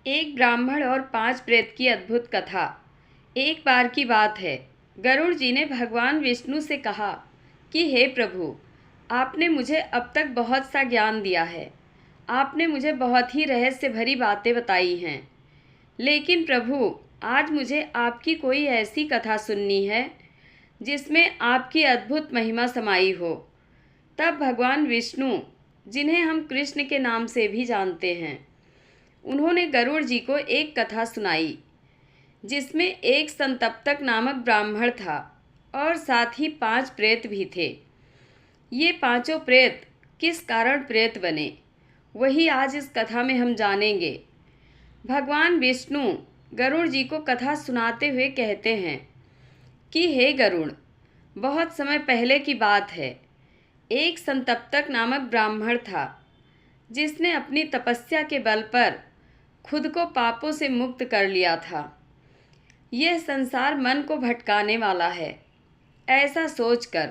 एक ब्राह्मण और 5 प्रेत की अद्भुत कथा। एक बार की बात है, गरुड़ जी ने भगवान विष्णु से कहा कि हे प्रभु, आपने मुझे अब तक बहुत सा ज्ञान दिया है। आपने मुझे बहुत ही रहस्य भरी बातें बताई हैं। लेकिन प्रभु, आज मुझे आपकी कोई ऐसी कथा सुननी है जिसमें आपकी अद्भुत महिमा समाई हो। तब भगवान विष्णु, जिन्हें हम कृष्ण के नाम से भी जानते हैं, उन्होंने गरुड़ जी को एक कथा सुनाई जिसमें एक संतप्तक नामक ब्राह्मण था और साथ ही 5 प्रेत भी थे। ये पांचों प्रेत किस कारण प्रेत बने, वही आज इस कथा में हम जानेंगे। भगवान विष्णु गरुड़ जी को कथा सुनाते हुए कहते हैं कि हे गरुड़, बहुत समय पहले की बात है। एक संतप्तक नामक ब्राह्मण था जिसने अपनी तपस्या के बल पर खुद को पापों से मुक्त कर लिया था। यह संसार मन को भटकाने वाला है, ऐसा सोचकर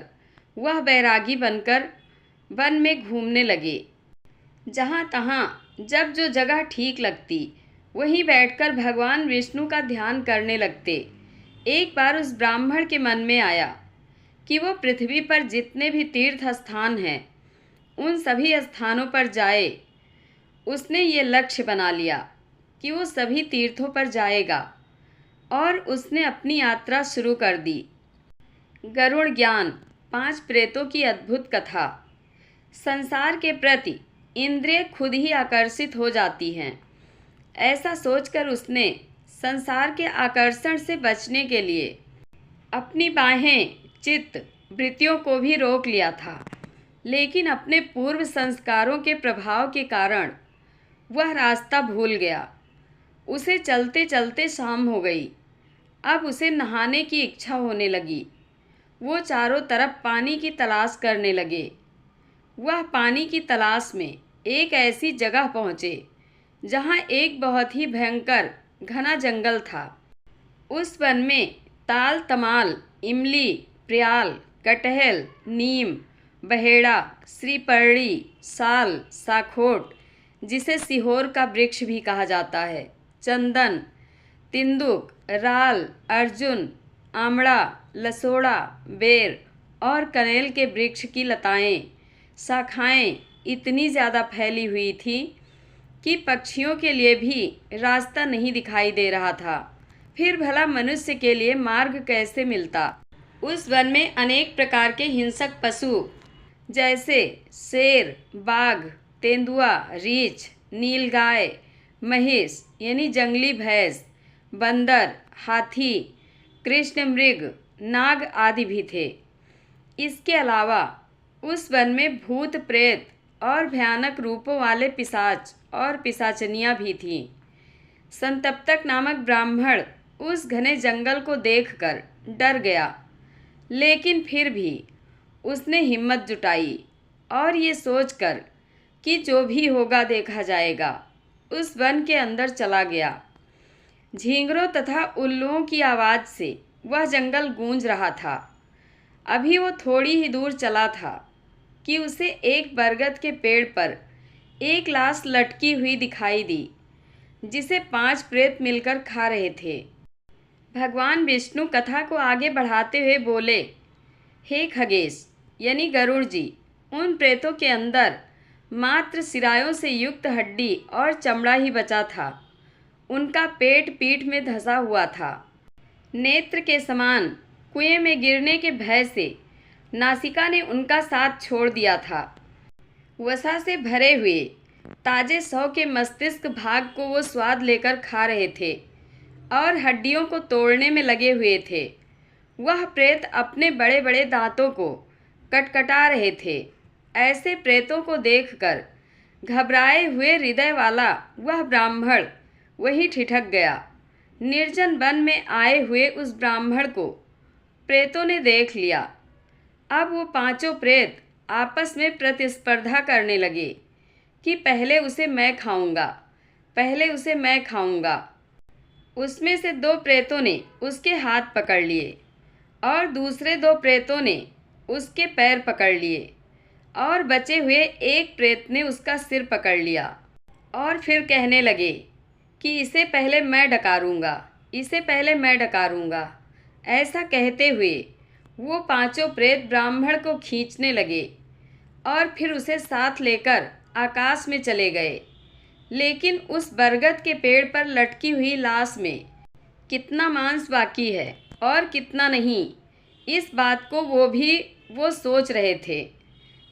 वह बैरागी बनकर वन में घूमने लगे। जहाँ तहाँ जब जो जगह ठीक लगती वहीं बैठकर भगवान विष्णु का ध्यान करने लगते। एक बार उस ब्राह्मण के मन में आया कि वो पृथ्वी पर जितने भी तीर्थ स्थान हैं उन सभी स्थानों पर जाए। उसने ये लक्ष्य बना लिया कि वो सभी तीर्थों पर जाएगा और उसने अपनी यात्रा शुरू कर दी। गरुड़ ज्ञान 5 प्रेतों की अद्भुत कथा। संसार के प्रति इंद्रिय खुद ही आकर्षित हो जाती हैं। ऐसा सोचकर उसने संसार के आकर्षण से बचने के लिए अपनी बाहें, चित्त, वृत्तियों को भी रोक लिया था। लेकिन अपने पूर्व संस्कारों के प्रभाव के कारण वह रास्ता भूल गया। उसे चलते चलते शाम हो गई। अब उसे नहाने की इच्छा होने लगी। वो चारों तरफ पानी की तलाश करने लगे। वह पानी की तलाश में एक ऐसी जगह पहुँचे जहाँ एक बहुत ही भयंकर घना जंगल था। उस वन में ताल, तमाल, इमली, प्याल, कटहल, नीम, बहेड़ा, श्रीपर्णी, साल, साखोट, जिसे सिहोर का वृक्ष भी कहा जाता है, चंदन, तिंदुक, राल, अर्जुन, आमड़ा, लसोड़ा, बेर और कनेल के वृक्ष की लताएं, शाखाएं इतनी ज़्यादा फैली हुई थी कि पक्षियों के लिए भी रास्ता नहीं दिखाई दे रहा था। फिर भला मनुष्य के लिए मार्ग कैसे मिलता। उस वन में अनेक प्रकार के हिंसक पशु जैसे शेर, बाघ, तेंदुआ, रीछ, नीलगाय, महिष यानी जंगली भैंस, बंदर, हाथी, कृष्ण मृग, नाग आदि भी थे। इसके अलावा उस वन में भूत, प्रेत और भयानक रूपों वाले पिशाच और पिशाचनियाँ भी थीं। संतप्तक नामक ब्राह्मण उस घने जंगल को देखकर डर गया, लेकिन फिर भी उसने हिम्मत जुटाई और ये सोचकर कि जो भी होगा देखा जाएगा, उस वन के अंदर चला गया। झींगरों तथा उल्लुओं की आवाज़ से वह जंगल गूंज रहा था। अभी वो थोड़ी ही दूर चला था कि उसे एक बरगद के पेड़ पर एक लाश लटकी हुई दिखाई दी, जिसे 5 प्रेत मिलकर खा रहे थे। भगवान विष्णु कथा को आगे बढ़ाते हुए बोले, हे खगेश यानी गरुड़ जी, उन प्रेतों के अंदर मात्र सिरायों से युक्त हड्डी और चमड़ा ही बचा था। उनका पेट पीठ में धंसा हुआ था। नेत्र के समान कुएं में गिरने के भय से नासिका ने उनका साथ छोड़ दिया था। वसा से भरे हुए ताजे सौ के मस्तिष्क भाग को वो स्वाद लेकर खा रहे थे और हड्डियों को तोड़ने में लगे हुए थे। वह प्रेत अपने बड़े बड़े दांतों को कटकटा रहे थे। ऐसे प्रेतों को देखकर घबराए हुए हृदय वाला वह ब्राह्मण वहीं ठिठक गया। निर्जन वन में आए हुए उस ब्राह्मण को प्रेतों ने देख लिया। अब वो पांचों प्रेत आपस में प्रतिस्पर्धा करने लगे कि पहले उसे मैं खाऊंगा, पहले उसे मैं खाऊंगा। उसमें से 2 प्रेतों ने उसके हाथ पकड़ लिए और दूसरे 2 प्रेतों ने उसके पैर पकड़ लिए और बचे हुए एक प्रेत ने उसका सिर पकड़ लिया और फिर कहने लगे कि इसे पहले मैं डकारूंगा, इसे पहले मैं डकारूंगा। ऐसा कहते हुए वो पांचों प्रेत ब्राह्मण को खींचने लगे और फिर उसे साथ लेकर आकाश में चले गए। लेकिन उस बरगद के पेड़ पर लटकी हुई लाश में कितना मांस बाकी है और कितना नहीं, इस बात को वो सोच रहे थे।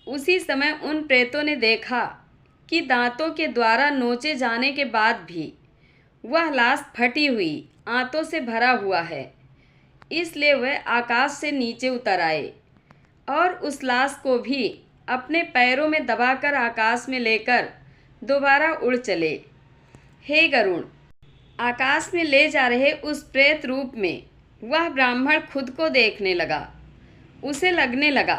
उसी समय उन प्रेतों ने देखा कि दांतों के द्वारा नोचे जाने के बाद भी वह लाश फटी हुई आंतों से भरा हुआ है। इसलिए वह आकाश से नीचे उतर आए और उस लाश को भी अपने पैरों में दबाकर आकाश में लेकर दोबारा उड़ चले। हे गरुड़, आकाश में ले जा रहे उस प्रेत रूप में वह ब्राह्मण खुद को देखने लगा। उसे लगने लगा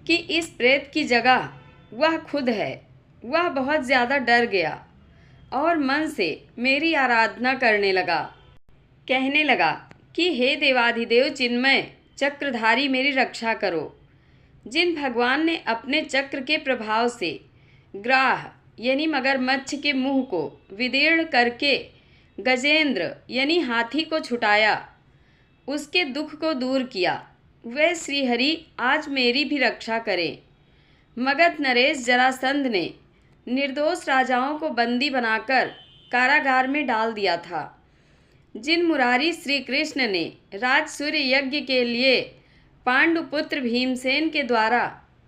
कि इस प्रेत की जगह वह खुद है। वह बहुत ज़्यादा डर गया और मन से मेरी आराधना करने लगा। कहने लगा कि हे देवाधिदेव चिन्मय चक्रधारी, मेरी रक्षा करो। जिन भगवान ने अपने चक्र के प्रभाव से ग्राह यानी मगरमच्छ के मुंह को विदीर्ण करके गजेंद्र यानी हाथी को छुटाया, उसके दुख को दूर किया, वह श्रीहरि आज मेरी भी रक्षा करे। मगध नरेश जरासंध ने निर्दोष राजाओं को बंदी बनाकर कारागार में डाल दिया था। जिन मुरारी श्री कृष्ण ने राज सूर्य यज्ञ के लिए पांडुपुत्र भीमसेन के द्वारा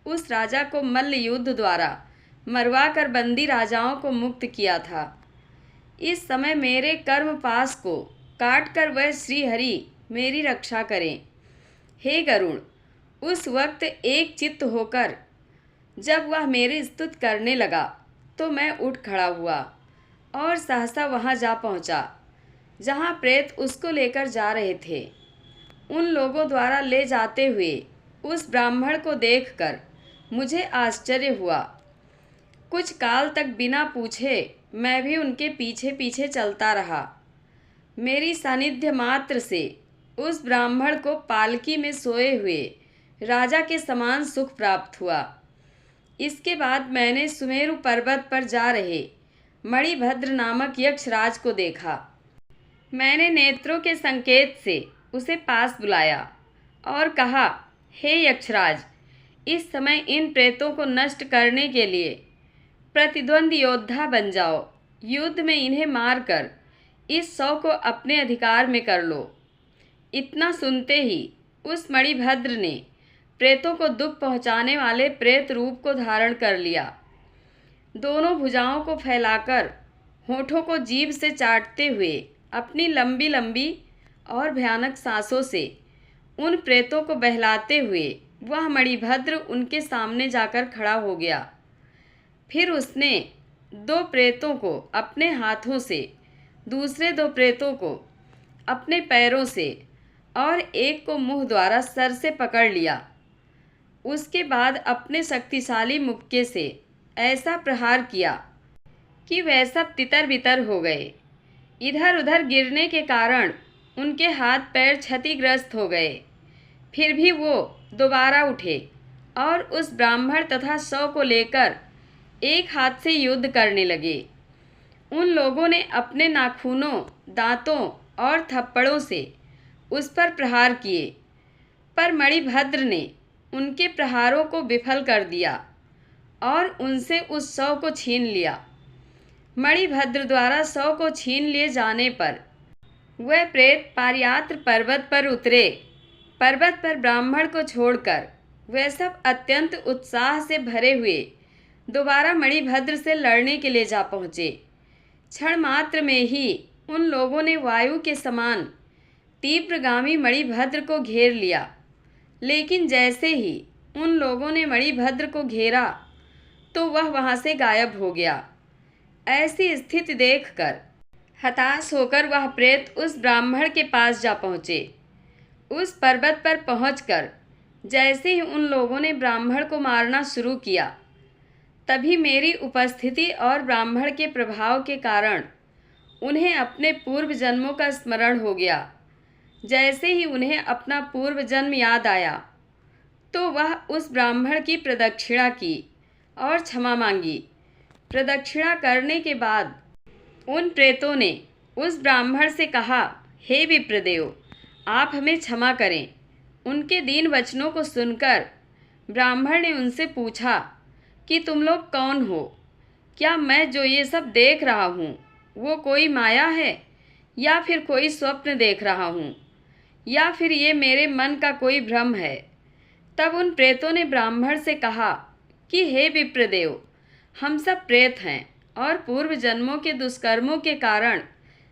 उस राजा को मल्ल युद्ध द्वारा मरवाकर बंदी राजाओं को मुक्त किया था, इस समय मेरे कर्म पास को काटकर वह श्रीहरि मेरी रक्षा करें। हे गरुड़, उस वक्त एक चित्त होकर जब वह मेरी स्तुति करने लगा तो मैं उठ खड़ा हुआ और सहसा वहां जा पहुंचा जहां प्रेत उसको लेकर जा रहे थे। उन लोगों द्वारा ले जाते हुए उस ब्राह्मण को देखकर मुझे आश्चर्य हुआ। कुछ काल तक बिना पूछे मैं भी उनके पीछे पीछे चलता रहा। मेरी सानिध्य मात्र से उस ब्राह्मण को पालकी में सोए हुए राजा के समान सुख प्राप्त हुआ। इसके बाद मैंने सुमेरु पर्वत पर जा रहे मणिभद्र नामक यक्षराज को देखा। मैंने नेत्रों के संकेत से उसे पास बुलाया और कहा, हे यक्षराज, इस समय इन प्रेतों को नष्ट करने के लिए प्रतिद्वंदी योद्धा बन जाओ। युद्ध में इन्हें मारकर इस 100 को अपने अधिकार में कर लो। इतना सुनते ही उस मणिभद्र ने प्रेतों को दुख पहुंचाने वाले प्रेत रूप को धारण कर लिया। दोनों भुजाओं को फैलाकर होठों को जीभ से चाटते हुए अपनी लंबी लंबी और भयानक सांसों से उन प्रेतों को बहलाते हुए वह मणिभद्र उनके सामने जाकर खड़ा हो गया। फिर उसने 2 प्रेतों को अपने हाथों से, दूसरे 2 प्रेतों को अपने पैरों से और एक को मुंह द्वारा सर से पकड़ लिया। उसके बाद अपने शक्तिशाली मुक्के से ऐसा प्रहार किया कि वह सब तितर बितर हो गए। इधर उधर गिरने के कारण उनके हाथ पैर क्षतिग्रस्त हो गए। फिर भी वो दोबारा उठे और उस ब्राह्मण तथा 100 को लेकर एक हाथ से युद्ध करने लगे। उन लोगों ने अपने नाखूनों, दांतों और थप्पड़ों से उस पर प्रहार किए, पर मणिभद्र ने उनके प्रहारों को विफल कर दिया और उनसे उस 100 को छीन लिया। मणिभद्र द्वारा 100 को छीन लिए जाने पर वह प्रेत पारियात्र पर्वत पर उतरे। पर्वत पर ब्राह्मण को छोड़कर वह सब अत्यंत उत्साह से भरे हुए दोबारा मणिभद्र से लड़ने के लिए जा पहुँचे। क्षण मात्र में ही उन लोगों ने वायु के समान तीव्रगामी मणिभद्र को घेर लिया। लेकिन जैसे ही उन लोगों ने मणिभद्र को घेरा तो वह वहाँ से गायब हो गया। ऐसी स्थिति देखकर हताश होकर वह प्रेत उस ब्राह्मण के पास जा पहुँचे। उस पर्वत पर पहुंचकर जैसे ही उन लोगों ने ब्राह्मण को मारना शुरू किया, तभी मेरी उपस्थिति और ब्राह्मण के प्रभाव के कारण उन्हें अपने पूर्व जन्मों का स्मरण हो गया। जैसे ही उन्हें अपना पूर्व जन्म याद आया तो वह उस ब्राह्मण की प्रदक्षिणा की और क्षमा मांगी। प्रदक्षिणा करने के बाद उन प्रेतों ने उस ब्राह्मण से कहा, हे विप्रदेव, आप हमें क्षमा करें। उनके दीन वचनों को सुनकर ब्राह्मण ने उनसे पूछा कि तुम लोग कौन हो? क्या मैं जो ये सब देख रहा हूँ वो कोई माया है, या फिर कोई स्वप्न देख रहा हूँ, या फिर ये मेरे मन का कोई भ्रम है? तब उन प्रेतों ने ब्राह्मण से कहा कि हे विप्रदेव, हम सब प्रेत हैं और पूर्व जन्मों के दुष्कर्मों के कारण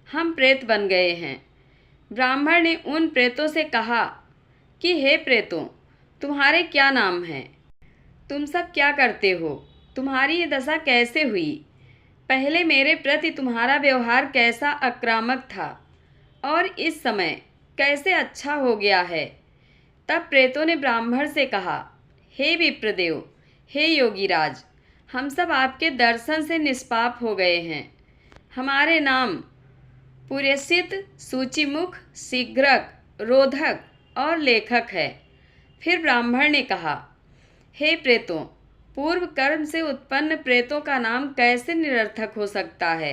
हम प्रेत बन गए हैं। ब्राह्मण ने उन प्रेतों से कहा कि हे प्रेतों, तुम्हारे क्या नाम हैं? तुम सब क्या करते हो? तुम्हारी ये दशा कैसे हुई? पहले मेरे प्रति तुम्हारा व्यवहार कैसा आक्रामक था और इस समय कैसे अच्छा हो गया है? तब प्रेतों ने ब्राह्मण से कहा, हे विप्रदेव, हे योगीराज, हम सब आपके दर्शन से निष्पाप हो गए हैं। हमारे नाम पुरसित, सूचिमुख, शीघ्रक, रोधक और लेखक है। फिर ब्राह्मण ने कहा, हे प्रेतों, पूर्व कर्म से उत्पन्न प्रेतों का नाम कैसे निरर्थक हो सकता है?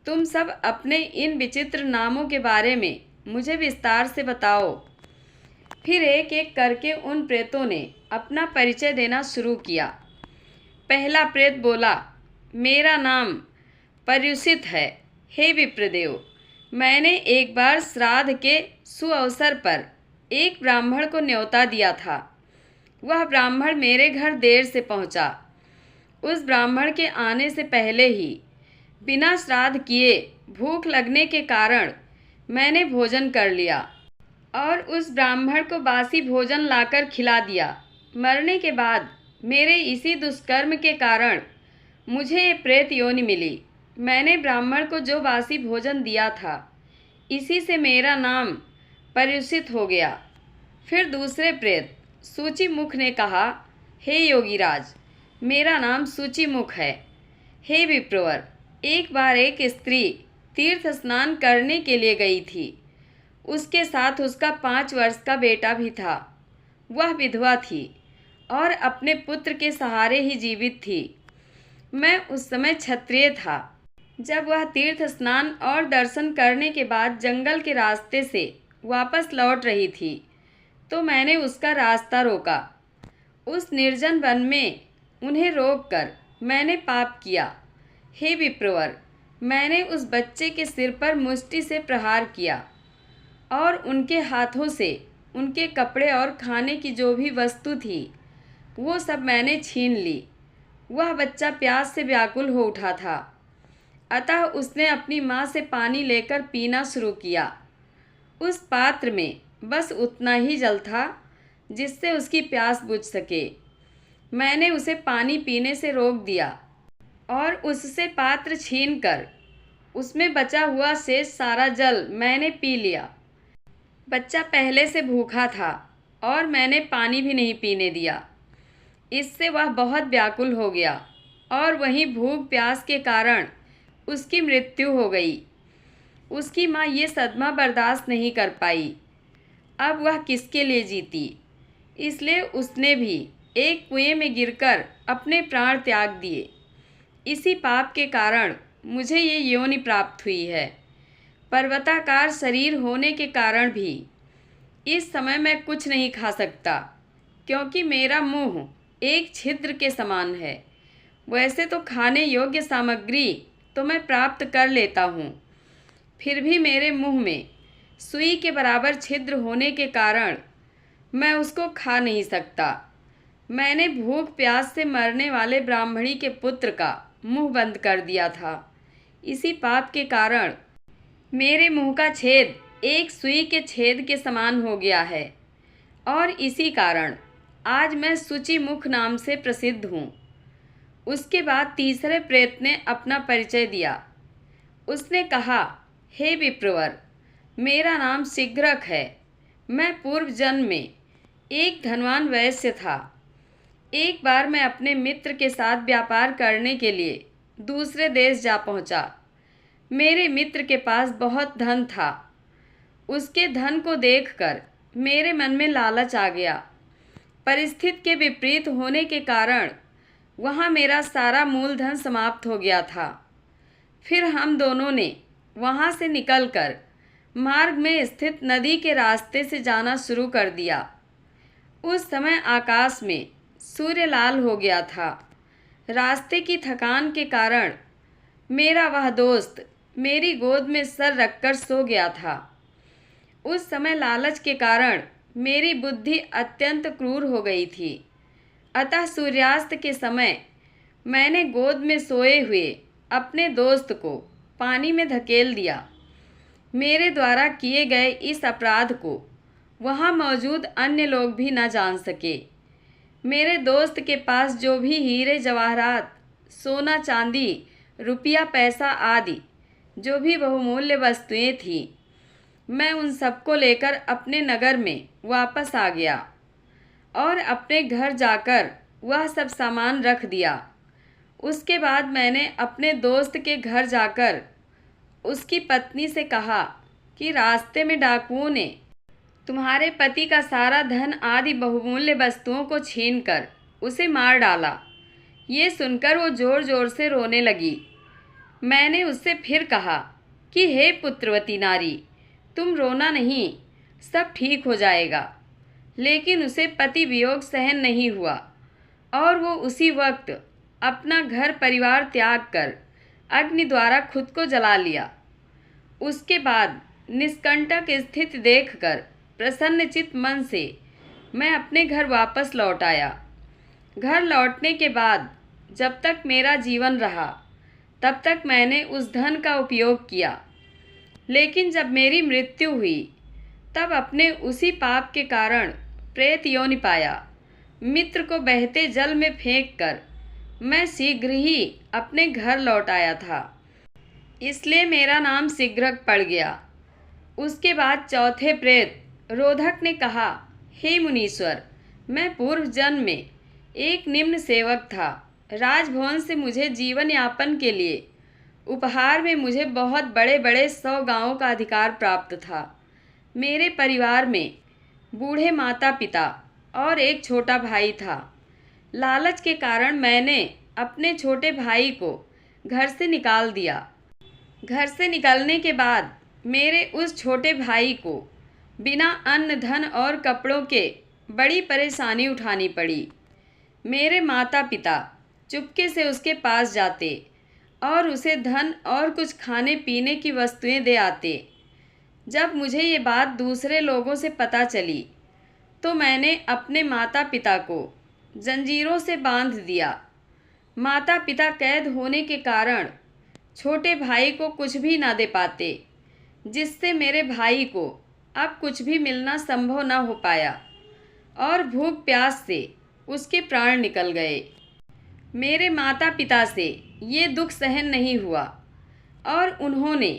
तुम सब अपने इन विचित्र नामों के बारे में मुझे विस्तार से बताओ। फिर एक एक करके उन प्रेतों ने अपना परिचय देना शुरू किया। पहला प्रेत बोला, मेरा नाम पर्युषित है। हे विप्रदेव, मैंने एक बार श्राद्ध के सुअवसर पर एक ब्राह्मण को न्योता दिया था। वह ब्राह्मण मेरे घर देर से पहुंचा। उस ब्राह्मण के आने से पहले ही बिना श्राद्ध किए भूख लगने के कारण मैंने भोजन कर लिया और उस ब्राह्मण को बासी भोजन लाकर खिला दिया। मरने के बाद मेरे इसी दुष्कर्म के कारण मुझे ये प्रेत योनि मिली। मैंने ब्राह्मण को जो बासी भोजन दिया था, इसी से मेरा नाम पर्युषित हो गया। फिर दूसरे प्रेत सूचिमुख ने कहा, हे योगीराज, मेरा नाम सूचिमुख है। हे विप्रवर, एक बार एक स्त्री तीर्थ स्नान करने के लिए गई थी। उसके साथ उसका 5 वर्ष का बेटा भी था। वह विधवा थी और अपने पुत्र के सहारे ही जीवित थी। मैं उस समय क्षत्रिय था। जब वह तीर्थ स्नान और दर्शन करने के बाद जंगल के रास्ते से वापस लौट रही थी तो मैंने उसका रास्ता रोका। उस निर्जन वन में उन्हें रोककर मैंने पाप किया। हे विप्रवर, मैंने उस बच्चे के सिर पर मुष्टि से प्रहार किया और उनके हाथों से उनके कपड़े और खाने की जो भी वस्तु थी वो सब मैंने छीन ली। वह बच्चा प्यास से व्याकुल हो उठा था, अतः उसने अपनी माँ से पानी लेकर पीना शुरू किया। उस पात्र में बस उतना ही जल था जिससे उसकी प्यास बुझ सके। मैंने उसे पानी पीने से रोक दिया और उससे पात्र छीनकर उसमें बचा हुआ शेष सारा जल मैंने पी लिया। बच्चा पहले से भूखा था और मैंने पानी भी नहीं पीने दिया। इससे वह बहुत व्याकुल हो गया और वहीं भूख प्यास के कारण उसकी मृत्यु हो गई। उसकी माँ ये सदमा बर्दाश्त नहीं कर पाई। अब वह किसके लिए जीती, इसलिए उसने भी एक कुएं में गिरकर अपने प्राण त्याग दिए। इसी पाप के कारण मुझे ये योनि प्राप्त हुई है। पर्वताकार शरीर होने के कारण भी इस समय मैं कुछ नहीं खा सकता, क्योंकि मेरा मुंह एक छिद्र के समान है। वैसे तो खाने योग्य सामग्री तो मैं प्राप्त कर लेता हूँ, फिर भी मेरे मुंह में सुई के बराबर छिद्र होने के कारण मैं उसको खा नहीं सकता। मैंने भूख प्यास से मरने वाले ब्राह्मणी के पुत्र का मुंह बंद कर दिया था। इसी पाप के कारण मेरे मुंह का छेद एक सुई के छेद के समान हो गया है और इसी कारण आज मैं सूचिमुख नाम से प्रसिद्ध हूँ। उसके बाद तीसरे प्रेत ने अपना परिचय दिया। उसने कहा, हे विप्रवर, मेरा नाम शीघ्रक है। मैं पूर्व जन्म में एक धनवान वैश्य था। एक बार मैं अपने मित्र के साथ व्यापार करने के लिए दूसरे देश जा पहुंचा। मेरे मित्र के पास बहुत धन था। उसके धन को देखकर मेरे मन में लालच आ गया। परिस्थिति के विपरीत होने के कारण वहाँ मेरा सारा मूलधन समाप्त हो गया था। फिर हम दोनों ने वहाँ से निकलकर मार्ग में स्थित नदी के रास्ते से जाना शुरू कर दिया। उस समय आकाश में सूर्य लाल हो गया था। रास्ते की थकान के कारण मेरा वह दोस्त मेरी गोद में सर रखकर सो गया था। उस समय लालच के कारण मेरी बुद्धि अत्यंत क्रूर हो गई थी। अतः सूर्यास्त के समय मैंने गोद में सोए हुए अपने दोस्त को पानी में धकेल दिया। मेरे द्वारा किए गए इस अपराध को वहाँ मौजूद अन्य लोग भी न जान सके। मेरे दोस्त के पास जो भी हीरे जवाहरात, सोना चांदी, रुपया पैसा आदि जो भी बहुमूल्य वस्तुएं थीं, मैं उन सबको लेकर अपने नगर में वापस आ गया और अपने घर जाकर वह सब सामान रख दिया। उसके बाद मैंने अपने दोस्त के घर जाकर उसकी पत्नी से कहा कि रास्ते में डाकुओं ने तुम्हारे पति का सारा धन आदि बहुमूल्य वस्तुओं को छीनकर उसे मार डाला। ये सुनकर वो ज़ोर ज़ोर से रोने लगी। मैंने उससे फिर कहा कि हे पुत्रवती नारी, तुम रोना नहीं, सब ठीक हो जाएगा। लेकिन उसे पति वियोग सहन नहीं हुआ और वो उसी वक्त अपना घर परिवार त्याग कर अग्नि द्वारा खुद को जला लिया। उसके बाद निष्कंटक स्थिति देखकर प्रसन्नचित्त मन से मैं अपने घर वापस लौट आया। घर लौटने के बाद जब तक मेरा जीवन रहा तब तक मैंने उस धन का उपयोग किया, लेकिन जब मेरी मृत्यु हुई तब अपने उसी पाप के कारण प्रेत योनि पाया। मित्र को बहते जल में फेंककर मैं शीघ्र ही अपने घर लौट आया था, इसलिए मेरा नाम शीघ्रक पड़ गया। उसके बाद चौथे प्रेत रोधक ने कहा, हे मुनीश्वर, मैं पूर्व जन्म में एक निम्न सेवक था। राजभवन से मुझे जीवन यापन के लिए उपहार में मुझे बहुत बड़े बड़े 100 गांवों का अधिकार प्राप्त था। मेरे परिवार में बूढ़े माता पिता और एक छोटा भाई था। लालच के कारण मैंने अपने छोटे भाई को घर से निकाल दिया। घर से निकलने के बाद मेरे उस छोटे भाई को बिना अन्न धन और कपड़ों के बड़ी परेशानी उठानी पड़ी। मेरे माता पिता चुपके से उसके पास जाते और उसे धन और कुछ खाने पीने की वस्तुएं दे आते। जब मुझे ये बात दूसरे लोगों से पता चली तो मैंने अपने माता पिता को जंजीरों से बांध दिया। माता पिता कैद होने के कारण छोटे भाई को कुछ भी ना दे पाते, जिससे मेरे भाई को अब कुछ भी मिलना संभव न हो पाया और भूख प्यास से उसके प्राण निकल गए। मेरे माता पिता से ये दुख सहन नहीं हुआ और उन्होंने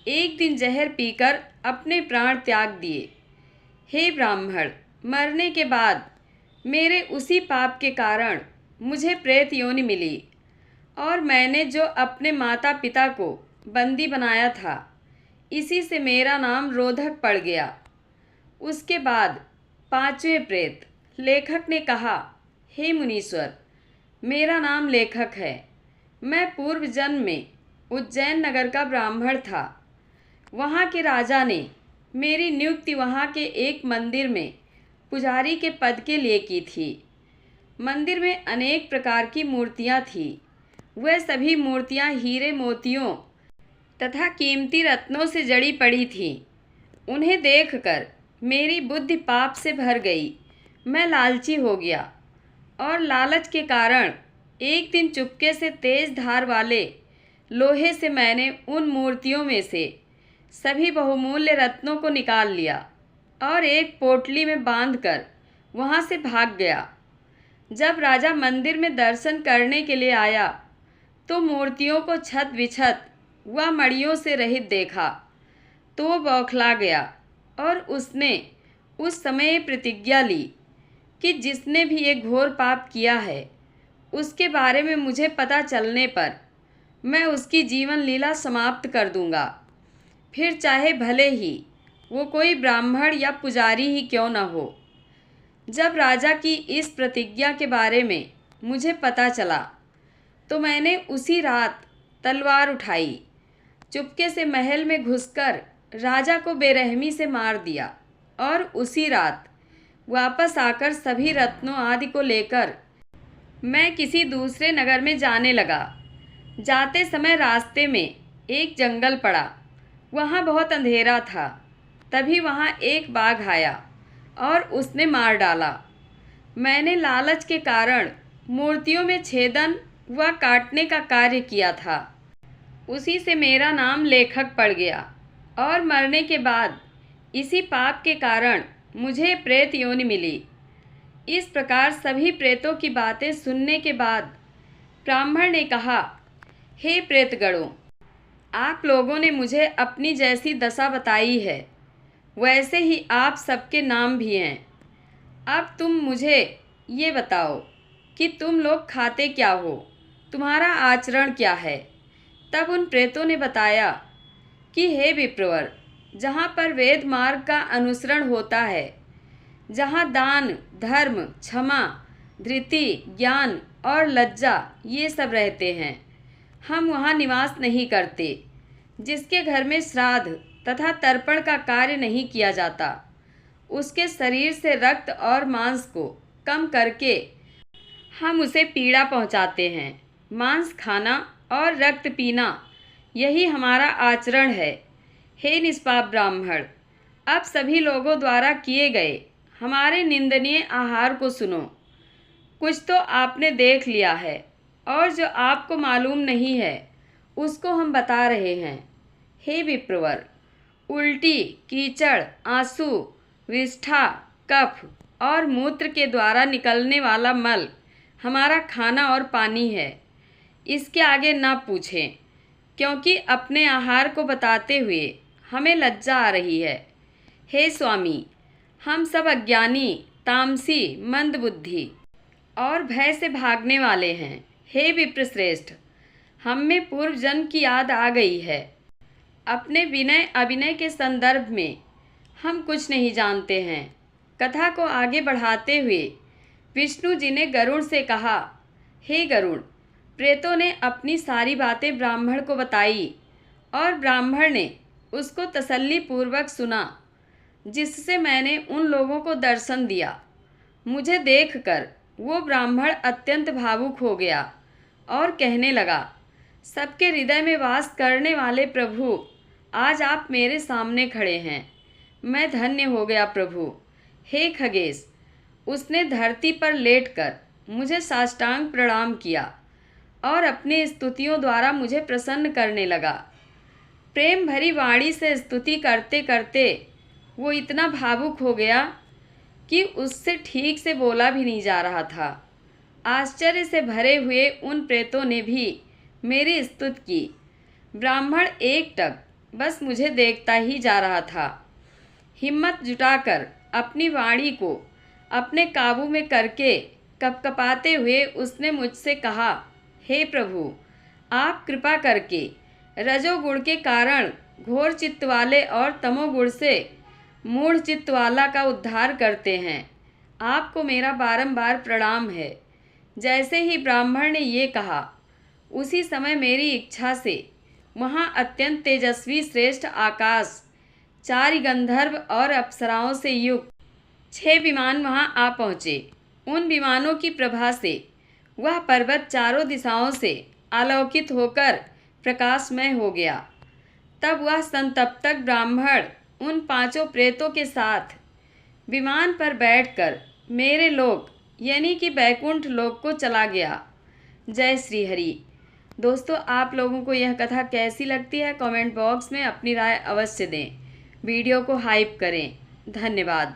एक दिन जहर पीकर अपने प्राण त्याग दिए। हे ब्राह्मण, मरने के बाद मेरे उसी पाप के कारण मुझे प्रेत योनि मिली और मैंने जो अपने माता पिता को बंदी बनाया था, इसी से मेरा नाम रोधक पड़ गया। उसके बाद पांचवें प्रेत लेखक ने कहा, हे मुनीश्वर, मेरा नाम लेखक है। मैं पूर्व जन्म में उज्जैन नगर का ब्राह्मण था। वहाँ के राजा ने मेरी नियुक्ति वहाँ के एक मंदिर में पुजारी के पद के लिए की थी। मंदिर में अनेक प्रकार की मूर्तियाँ थीं। वह सभी मूर्तियाँ हीरे मोतियों तथा कीमती रत्नों से जड़ी पड़ी थीं। उन्हें देखकर मेरी बुद्धि पाप से भर गई। मैं लालची हो गया और लालच के कारण एक दिन चुपके से तेज धार वाले लोहे से मैंने उन मूर्तियों में से सभी बहुमूल्य रत्नों को निकाल लिया और एक पोटली में बांधकर वहाँ से भाग गया। जब राजा मंदिर में दर्शन करने के लिए आया तो मूर्तियों को छत विछत व मड़ियों से रहित देखा तो वो बौखला गया और उसने उस समय प्रतिज्ञा ली कि जिसने भी ये घोर पाप किया है उसके बारे में मुझे पता चलने पर मैं उसकी जीवन लीला समाप्त कर दूंगा, फिर चाहे भले ही वो कोई ब्राह्मण या पुजारी ही क्यों न हो। जब राजा की इस प्रतिज्ञा के बारे में मुझे पता चला तो मैंने उसी रात तलवार उठाई चुपके से महल में घुसकर राजा को बेरहमी से मार दिया और उसी रात वापस आकर सभी रत्नों आदि को लेकर मैं किसी दूसरे नगर में जाने लगा। जाते समय रास्ते में एक जंगल पड़ा। वहाँ बहुत अंधेरा था। तभी वहाँ एक बाघ आया और उसने मार डाला। मैंने लालच के कारण मूर्तियों में छेदन व काटने का कार्य किया था। उसी से मेरा नाम लेखक पड़ गया और मरने के बाद इसी पाप के कारण मुझे प्रेत योनि मिली। इस प्रकार सभी प्रेतों की बातें सुनने के बाद ब्राह्मण ने कहा, हे प्रेतगणों, आप लोगों ने मुझे अपनी जैसी दशा बताई है, वैसे ही आप सबके नाम भी हैं। अब तुम मुझे ये बताओ कि तुम लोग खाते क्या हो, तुम्हारा आचरण क्या है। तब उन प्रेतों ने बताया कि हे विप्रवर, जहाँ पर वेद मार्ग का अनुसरण होता है, जहाँ दान, धर्म, क्षमा, धृति, ज्ञान और लज्जा ये सब रहते हैं, हम वहाँ निवास नहीं करते। जिसके घर में श्राद्ध तथा तर्पण का कार्य नहीं किया जाता, उसके शरीर से रक्त और मांस को कम करके हम उसे पीड़ा पहुँचाते हैं। मांस खाना और रक्त पीना यही हमारा आचरण है। हे निष्पाप ब्राह्मण, अब सभी लोगों द्वारा किए गए हमारे निंदनीय आहार को सुनो। कुछ तो आपने देख लिया है और जो आपको मालूम नहीं है उसको हम बता रहे हैं। हे विप्रवर, उल्टी, कीचड़, आंसू, विष्ठा, कफ और मूत्र के द्वारा निकलने वाला मल हमारा खाना और पानी है। इसके आगे ना पूछें, क्योंकि अपने आहार को बताते हुए हमें लज्जा आ रही है। हे स्वामी, हम सब अज्ञानी, तामसी, मंदबुद्धि और भय से भागने वाले हैं। हे विप्रश्रेष्ठ, हम में पूर्व जन्म की याद आ गई है। अपने विनय अभिनय के संदर्भ में हम कुछ नहीं जानते हैं। कथा को आगे बढ़ाते हुए विष्णु जी ने गरुड़ से कहा, हे गरुड़, प्रेतों ने अपनी सारी बातें ब्राह्मण को बताई और ब्राह्मण ने उसको तसल्ली पूर्वक सुना, जिससे मैंने उन लोगों को दर्शन दिया। मुझे देखकर वो ब्राह्मण अत्यंत भावुक हो गया और कहने लगा, सबके हृदय में वास करने वाले प्रभु, आज आप मेरे सामने खड़े हैं। मैं धन्य हो गया प्रभु। हे खगेश, उसने धरती पर लेटकर मुझे साष्टांग प्रणाम किया और अपनी स्तुतियों द्वारा मुझे प्रसन्न करने लगा। प्रेम भरी वाणी से स्तुति करते करते वो इतना भावुक हो गया कि उससे ठीक से बोला भी नहीं जा रहा था। आश्चर्य से भरे हुए उन प्रेतों ने भी मेरी स्तुति की। ब्राह्मण एकटक बस मुझे देखता ही जा रहा था। हिम्मत जुटाकर अपनी वाणी को अपने काबू में करके कपकपाते हुए उसने मुझसे कहा, हे प्रभु, आप कृपा करके रजोगुण के कारण घोर चित्त वाले और तमोगुण से मूढ़ चित्त वाला का उद्धार करते हैं। आपको मेरा बारंबार प्रणाम है। जैसे ही ब्राह्मण ने ये कहा, उसी समय मेरी इच्छा से वहाँ अत्यंत तेजस्वी श्रेष्ठ आकाश, 4 गंधर्व और अप्सराओं से युक्त 6 विमान वहाँ आ पहुँचे। उन विमानों की प्रभा से वह पर्वत चारों दिशाओं से आलोकित होकर प्रकाशमय हो गया। तब वह संतप्तक ब्राह्मण उन 5 प्रेतों के साथ विमान पर बैठकर मेरे लोक यानी कि बैकुंठ लोक को चला गया। जय श्री हरि। दोस्तों, आप लोगों को यह कथा कैसी लगती है कमेंट बॉक्स में अपनी राय अवश्य दें। वीडियो को हाइप करें। धन्यवाद।